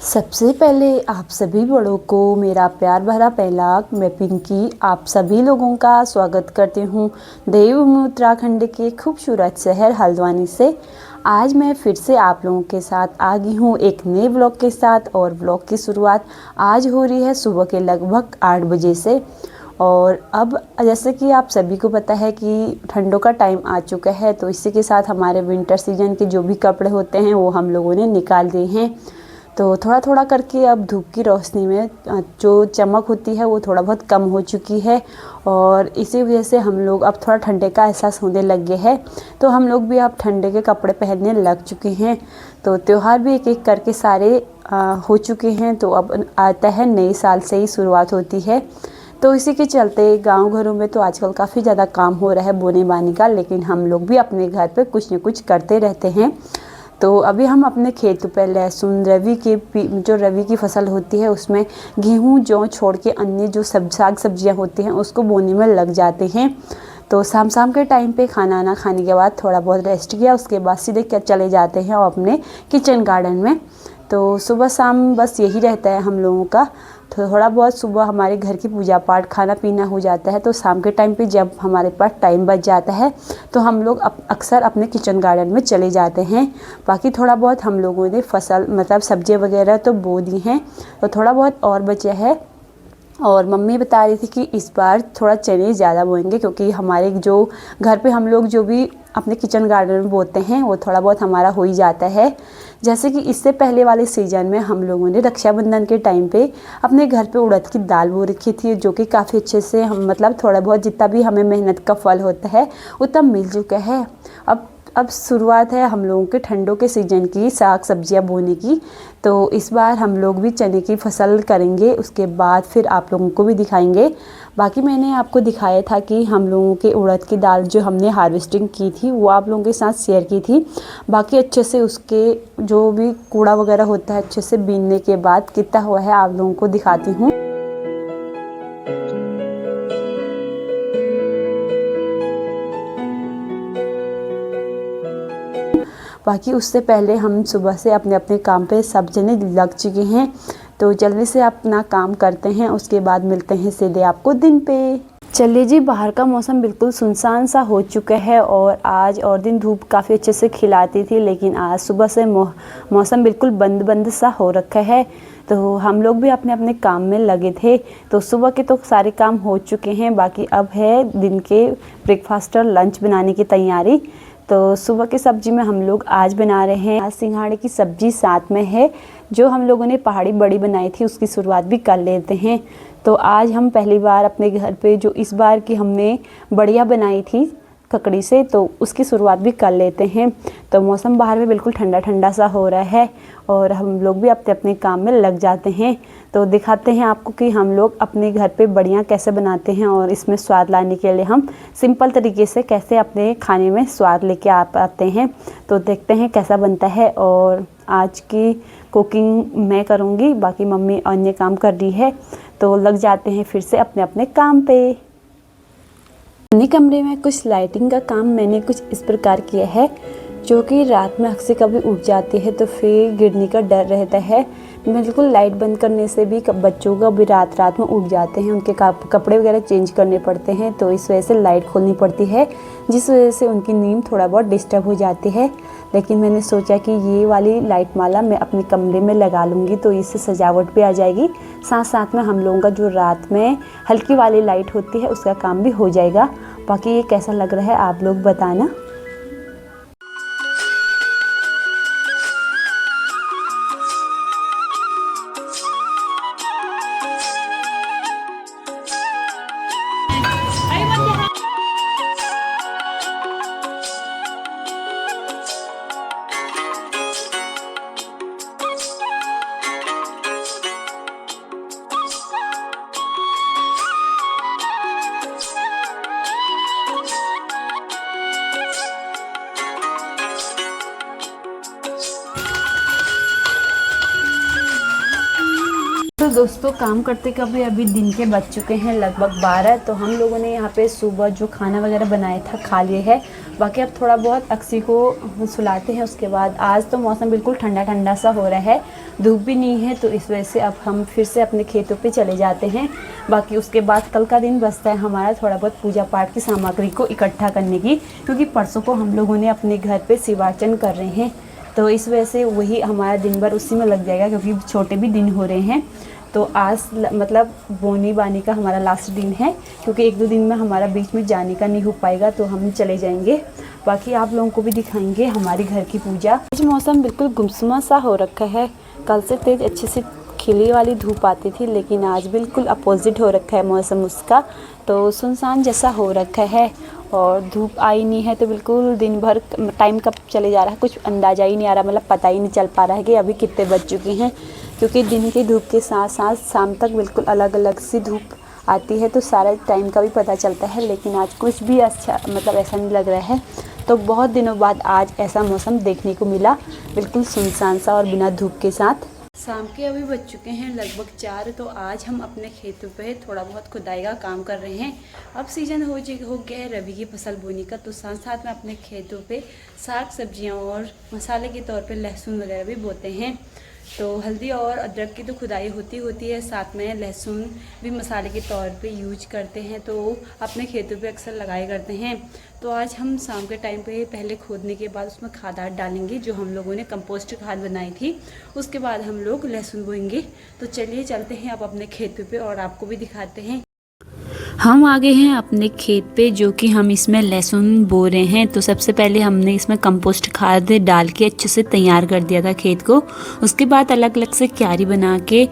सबसे पहले आप सभी बड़ों को मेरा प्यार भरा पहला मैं पिंकी आप सभी लोगों का स्वागत करती हूँ देवभूमि उत्तराखंड के खूबसूरत शहर हल्द्वानी से। आज मैं फिर से आप लोगों के साथ आ गई हूँ एक नए ब्लॉग के साथ। और ब्लॉग की शुरुआत आज हो रही है सुबह के लगभग 8 बजे से। और अब जैसे कि आप सभी को पता है कि ठंडों का टाइम आ चुका है, तो इसी के साथ हमारे विंटर सीजन के जो भी कपड़े होते हैं वो हम लोगों ने निकाल दिए हैं। तो थोड़ा थोड़ा करके अब धूप की रोशनी में जो चमक होती है वो थोड़ा बहुत कम हो चुकी है, और इसी वजह से हम लोग अब थोड़ा ठंडे का एहसास होने लग गया है। तो हम लोग भी अब ठंडे के कपड़े पहनने लग चुके हैं। तो त्यौहार भी एक एक करके सारे हो चुके हैं। तो अब आता है नए साल से ही शुरुआत होती है। तो इसी के चलते गांव घरों में तो आजकल काफ़ी ज़्यादा काम हो रहा है बोने बाने का, लेकिन हम लोग भी अपने घर पे कुछ न कुछ करते रहते हैं। तो अभी हम अपने खेत पे लहसुन जो रवि की फसल होती है उसमें गेहूँ जौ छोड़ के अन्य जो साग सब्जियां होती हैं उसको बोने में लग जाते हैं। तो शाम के टाइम पे खाना ना खाने के बाद थोड़ा बहुत रेस्ट किया, उसके बाद सीधे चले जाते हैं और अपने किचन गार्डन में। तो सुबह शाम बस यही रहता है हम लोगों का। थोड़ा बहुत सुबह हमारे घर की पूजा पाठ खाना पीना हो जाता है, तो शाम के टाइम पे जब हमारे पास टाइम बच जाता है तो हम लोग अक्सर अपने किचन गार्डन में चले जाते हैं। बाकी थोड़ा बहुत हम लोगों ने फसल मतलब सब्जियां वगैरह तो बो दी हैं, तो थोड़ा बहुत और बचा है। और मम्मी बता रही थी कि इस बार थोड़ा चने ज़्यादा बोएंगे, क्योंकि हमारे जो घर पे हम लोग जो भी अपने किचन गार्डन में बोते हैं वो थोड़ा बहुत हमारा हो ही जाता है। जैसे कि इससे पहले वाले सीज़न में हम लोगों ने रक्षाबंधन के टाइम पे अपने घर पे उड़द की दाल बो रखी थी, जो कि काफ़ी अच्छे से हम मतलब थोड़ा बहुत जितना भी हमें मेहनत का फल होता है उतना मिल चुका है। अब शुरुआत है हम लोगों के ठंडों के सीज़न की साग सब्जियां बोने की। तो इस बार हम लोग भी चने की फसल करेंगे, उसके बाद फिर आप लोगों को भी दिखाएंगे। बाकी मैंने आपको दिखाया था कि हम लोगों के उड़द की दाल जो हमने हार्वेस्टिंग की थी वो आप लोगों के साथ शेयर की थी। बाकी अच्छे से उसके जो भी कूड़ा वगैरह होता है अच्छे से बीनने के बाद कितना हुआ है आप लोगों को दिखाती हूँ। बाकी उससे पहले हम सुबह से अपने अपने काम पे सब जने लग चुके हैं। तो जल्दी से अपना काम करते हैं, उसके बाद मिलते हैं सीधे आपको दिन पे। चलिए जी, बाहर का मौसम बिल्कुल सुनसान सा हो चुका है, और आज और दिन धूप काफ़ी अच्छे से खिलाती थी, लेकिन आज सुबह से मौसम बिल्कुल बंद सा हो रखा है। तो हम लोग भी अपने अपने काम में लगे थे। तो सुबह के तो सारे काम हो चुके हैं, बाकी अब है दिन के ब्रेकफास्ट और लंच बनाने की तैयारी। तो सुबह की सब्जी में हम लोग आज बना रहे हैं आज सिंघाड़े की सब्जी, साथ में है जो हम लोगों ने पहाड़ी बड़ी बनाई थी उसकी शुरुआत भी कर लेते हैं। तो आज हम पहली बार अपने घर पे जो इस बार की हमने बढ़िया बनाई थी ककड़ी से, तो उसकी शुरुआत भी कर लेते हैं। तो मौसम बाहर में बिल्कुल ठंडा ठंडा सा हो रहा है, और हम लोग भी अपने अपने काम में लग जाते हैं। तो दिखाते हैं आपको कि हम लोग अपने घर पे बढ़िया कैसे बनाते हैं, और इसमें स्वाद लाने के लिए हम सिंपल तरीके से कैसे अपने खाने में स्वाद लेके आ पाते हैं। तो देखते हैं कैसा बनता है। और आज की कुकिंग मैं करूँगी, बाकी मम्मी अन्य काम कर रही है। तो लग जाते हैं फिर से अपने अपने काम पे। अपने कमरे में कुछ लाइटिंग का काम मैंने कुछ इस प्रकार किया है, जो कि रात में अक्सर कभी उठ जाती है तो फिर गिरने का डर रहता है। बिल्कुल लाइट बंद करने से भी बच्चों का भी रात में उठ जाते हैं, उनके कपड़े वगैरह चेंज करने पड़ते हैं, तो इस वजह से लाइट खोलनी पड़ती है, जिस वजह से उनकी नींद थोड़ा बहुत डिस्टर्ब हो जाती है। लेकिन मैंने सोचा कि ये वाली लाइट माला मैं अपने कमरे में लगा लूँगी, तो इससे सजावट भी आ जाएगी, साथ साथ में हम लोगों का जो रात में हल्की वाली लाइट होती है उसका काम भी हो जाएगा। बाकी ये कैसा लग रहा है आप लोग बताना। तो दोस्तों काम करते कभी अभी दिन के बज चुके हैं लगभग 12। तो हम लोगों ने यहाँ पे सुबह जो खाना वगैरह बनाया था खा लिए है। बाकी अब थोड़ा बहुत अक्सी को सुलाते हैं। उसके बाद आज तो मौसम बिल्कुल ठंडा ठंडा सा हो रहा है, धूप भी नहीं है, तो इस वजह से अब हम फिर से अपने खेतों पे चले जाते हैं। बाकी उसके बाद कल का दिन बचता है हमारा थोड़ा बहुत पूजा पाठ की सामग्री को इकट्ठा करने की, क्योंकि परसों को हम लोगों ने अपने घर पे शिवार्चन कर रहे हैं, तो इस वजह से वही हमारा दिन भर उसी में लग जाएगा, क्योंकि छोटे भी दिन हो रहे हैं। तो आज मतलब बोनी बानी का हमारा लास्ट दिन है, क्योंकि 1-2 दिन में हमारा बीच में जाने का नहीं हो पाएगा, तो हम चले जाएंगे। बाकी आप लोगों को भी दिखाएंगे हमारी घर की पूजा। आज मौसम बिल्कुल गुमसुमा सा हो रखा है। कल से तेज़ अच्छे से खिली वाली धूप आती थी, लेकिन आज बिल्कुल अपोजिट हो रखा है मौसम उसका, तो सुनसान जैसा हो रखा है। और धूप आई नहीं है, तो बिल्कुल दिन भर टाइम कब चले जा रहा है कुछ अंदाज़ा ही नहीं आ रहा, मतलब पता ही नहीं चल पा रहा है कि अभी कितने बज चुके हैं, क्योंकि दिन की धूप के साथ साथ शाम तक बिल्कुल अलग अलग सी धूप आती है, तो सारा टाइम का भी पता चलता है। लेकिन आज कुछ भी अच्छा मतलब ऐसा नहीं लग रहा है, तो बहुत दिनों बाद आज ऐसा मौसम देखने को मिला, बिल्कुल सुनसान सा और बिना धूप के साथ। शाम के अभी बज चुके हैं लगभग 4, तो आज हम अपने खेतों पे थोड़ा बहुत खुदाई का काम कर रहे हैं। अब सीज़न हो गया है रबी की फसल बोने का, तो साथ साथ में अपने खेतों पे साग सब्जियां और मसाले के तौर पे लहसुन वगैरह भी बोते हैं। तो हल्दी और अदरक की तो खुदाई होती है, साथ में लहसुन भी मसाले के तौर पे यूज करते हैं, तो अपने खेतों पे अक्सर लगाए करते हैं। तो आज हम शाम के टाइम पे पहले खोदने के बाद उसमें खाद डालेंगे, जो हम लोगों ने कंपोस्ट खाद बनाई थी, उसके बाद हम लोग लहसुन बोएंगे। तो चलिए चलते हैं अब अपने खेतों पे और आपको भी दिखाते हैं। हम आ गए हैं अपने खेत पे, जो कि हम इसमें लहसुन बो रहे हैं। तो सबसे पहले हमने इसमें कंपोस्ट खाद डाल के अच्छे से तैयार कर दिया था खेत को। उसके बाद अलग अलग से क्यारी बना के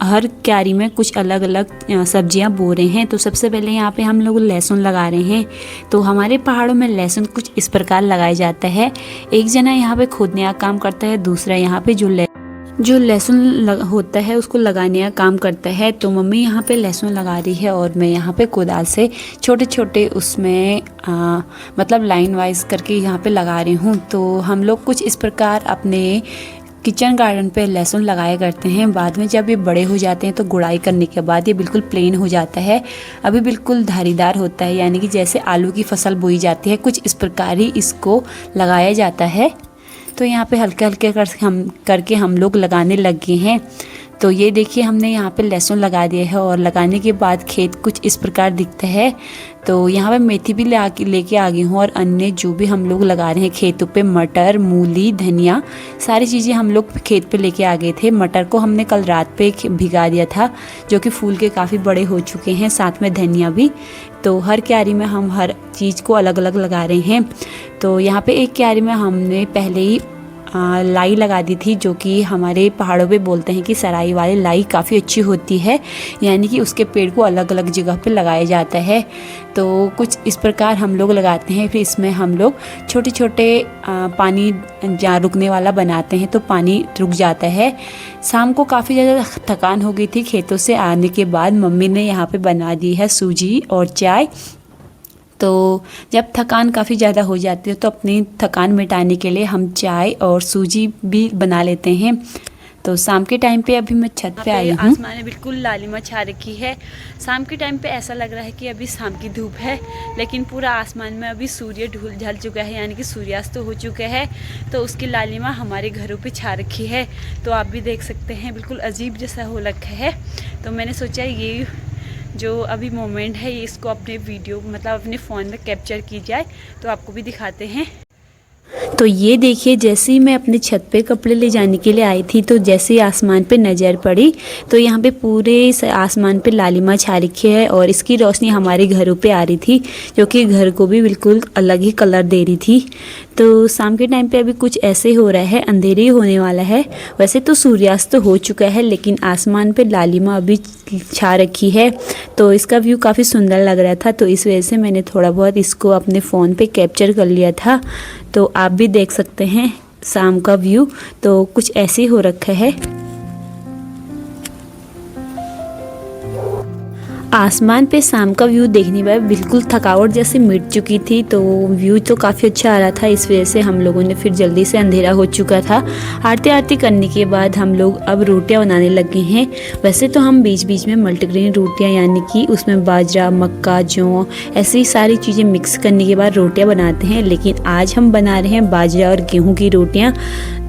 हर क्यारी में कुछ अलग अलग सब्जियां बो रहे हैं। तो सबसे पहले यहाँ पे हम लोग लहसुन लगा रहे हैं। तो हमारे पहाड़ों में लहसुन कुछ इस प्रकार लगाया जाता है, एक जना यहाँ पे खोदने का काम करता है, दूसरा यहाँ पे जो लहसुन होता है उसको लगाने का काम करता है। तो मम्मी यहाँ पे लहसुन लगा रही है और मैं यहाँ पे कुदाल से छोटे छोटे उसमें मतलब लाइन वाइज करके यहाँ पे लगा रही हूँ। तो हम लोग कुछ इस प्रकार अपने किचन गार्डन पे लहसुन लगाया करते हैं। बाद में जब ये बड़े हो जाते हैं तो गुड़ाई करने के बाद ये बिल्कुल प्लेन हो जाता है, अभी बिल्कुल धारीदार होता है, यानी कि जैसे आलू की फसल बोई जाती है कुछ इस प्रकार ही इसको लगाया जाता है। तो यहाँ पे हल्के हल्के करके हम लोग लगाने लग गए हैं। तो ये देखिए हमने यहाँ पे लहसुन लगा दिया है और लगाने के बाद खेत कुछ इस प्रकार दिखता है। तो यहाँ पे मेथी भी लेके आ गई हूँ और अन्य जो भी हम लोग लगा रहे हैं खेतों पे, मटर, मूली, धनिया, सारी चीज़ें हम लोग खेत पे लेके आ गए थे। मटर को हमने कल रात पे भिगा दिया था, जो कि फूल के काफ़ी बड़े हो चुके हैं, साथ में धनिया भी। तो हर क्यारी में हम हर चीज़ को अलग अलग लगा रहे हैं। तो यहाँ पे एक क्यारी में हमने पहले ही लाई लगा दी थी, जो कि हमारे पहाड़ों पे बोलते हैं कि सराई वाली लाई काफ़ी अच्छी होती है, यानी कि उसके पेड़ को अलग अलग जगह पे लगाया जाता है। तो कुछ इस प्रकार हम लोग लगाते हैं। फिर इसमें हम लोग छोटे छोटे पानी जहाँ रुकने वाला बनाते हैं, तो पानी रुक जाता है। शाम को काफ़ी ज़्यादा थकान हो गई थी खेतों से आने के बाद। मम्मी ने यहाँ पे बना दी है सूजी और चाय। तो जब थकान काफ़ी ज़्यादा हो जाती है तो अपनी थकान मिटाने के लिए हम चाय और सूजी भी बना लेते हैं। तो शाम के टाइम पे अभी मैं छत पे आई हूँ। आसमान में बिल्कुल लालिमा छा रखी है। शाम के टाइम पे ऐसा लग रहा है कि अभी शाम की धूप है, लेकिन पूरा आसमान में अभी सूर्य ढल चुका है, यानी कि सूर्यास्त हो चुका है। तो उसकी लालिमा हमारे घरों पे छा रखी है। तो आप भी देख सकते हैं, बिल्कुल अजीब जैसा हो रखा है। तो मैंने सोचा ये जो अभी मोमेंट है इसको अपने वीडियो मतलब अपने फ़ोन में कैप्चर की जाए, तो आपको भी दिखाते हैं। तो ये देखिए, जैसे ही मैं अपने छत पे कपड़े ले जाने के लिए आई थी, तो जैसे ही आसमान पे नज़र पड़ी तो यहाँ पे पूरे आसमान पे लालिमा छा रखी है और इसकी रोशनी हमारे घरों पे आ रही थी, जो कि घर को भी बिल्कुल अलग ही कलर दे रही थी। तो शाम के टाइम पे अभी कुछ ऐसे हो रहा है, अंधेरे ही होने वाला है। वैसे तो सूर्यास्त हो चुका है, लेकिन आसमान पे लालिमा अभी छा रखी है, तो इसका व्यू काफ़ी सुंदर लग रहा था। तो इस वजह से मैंने थोड़ा बहुत इसको अपने फ़ोन पे कैप्चर कर लिया था। तो आप भी देख सकते हैं शाम का व्यू, तो कुछ ऐसे हो रखा है। आसमान पे शाम का व्यू देखने पर बिल्कुल थकावट जैसे मिट चुकी थी, तो व्यू तो काफ़ी अच्छा आ रहा था। इस वजह से हम लोगों ने फिर जल्दी से, अंधेरा हो चुका था, आरती आरती करने के बाद हम लोग अब रोटियां बनाने लगे हैं। वैसे तो हम बीच बीच में मल्टीग्रेन रोटियां, यानी कि उसमें बाजरा, मक्का, जौ, ऐसी सारी चीज़ें मिक्स करने के बाद रोटियाँ बनाते हैं, लेकिन आज हम बना रहे हैं बाजरा और गेहूँ की रोटियाँ।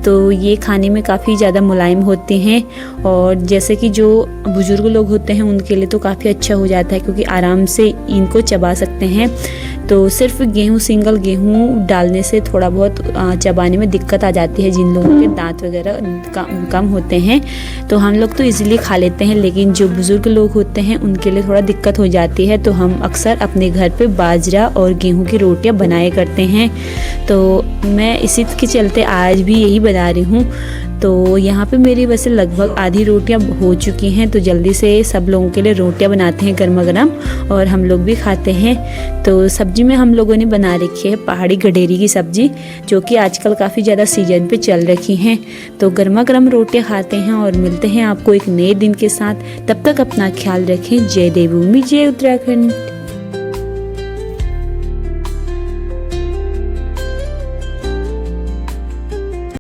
तो ये खाने में काफ़ी ज़्यादा मुलायम होते हैं और जैसे कि जो बुज़ुर्ग लोग होते हैं उनके लिए तो काफ़ी अच्छा हो जाता है, क्योंकि आराम से इनको चबा सकते हैं। तो सिर्फ गेहूँ, सिंगल गेहूँ डालने से थोड़ा बहुत चबाने में दिक्कत आ जाती है, जिन लोगों के दांत वगैरह कम होते हैं। तो हम लोग तो इजीली खा लेते हैं, लेकिन जो बुज़ुर्ग लोग होते हैं उनके लिए थोड़ा दिक्कत हो जाती है। तो हम अक्सर अपने घर पे बाजरा और गेहूं की रोटियां बनाए करते हैं। तो मैं इसी के चलते आज भी यही बना रही हूँ। तो यहाँ पे मेरी वैसे लगभग आधी रोटियां हो चुकी हैं, तो जल्दी से सब लोगों के लिए रोटियां बनाते हैं गर्मा गर्म और हम लोग भी खाते हैं। तो सब्जी में हम लोगों ने बना रखी है पहाड़ी गडेरी की सब्जी, जो कि आजकल काफ़ी ज़्यादा सीजन पे चल रखी हैं। तो गर्मा गर्म रोटियां खाते हैं और मिलते हैं आपको एक नए दिन के साथ। तब तक अपना ख्याल रखें। जय देवभूमि, जय उत्तराखंड।